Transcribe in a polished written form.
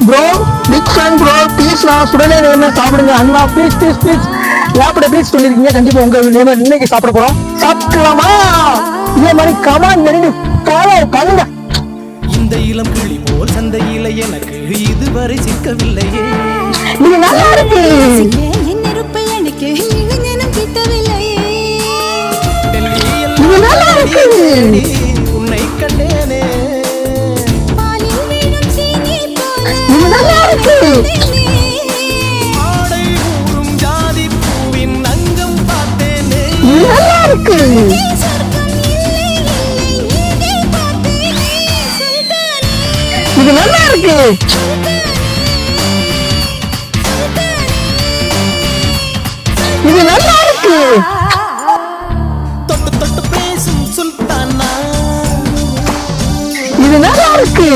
Bro big fan bro. Please நான் சுடலே என்ன சாப்பிடுங்க அண்ணா. Please please please. யாப்பட ப்ளீஸ் சொல்லிருக்கீங்க. கண்டிப்பா உங்க நேம இன்னைக்கு சாப்பிட போறோம். சாப்பிடலாமா? இதே மாதிரி கமான் பண்ணி ஃபாலோ பண்ணுங்க. இந்த இளம் கிளி போல் சந்தையில எனக்கு இதுவரை சிக்கவில்லையே. இது நல்லா இருக்கு. இது நல்லா இருக்கு. உன்னை கண்டேனே. இது நல்லா இருக்கு. ஆடை ஊறும் ஜாதி பூவின் அங்கம் பார்த்தேனே. இது நல்லா இருக்கு. இது நல்லா இருக்கு. இது நல்லா இருக்கு. தொட்டு தொட்டு பேசும் சுல்தானா. இது நல்லா இருக்கு.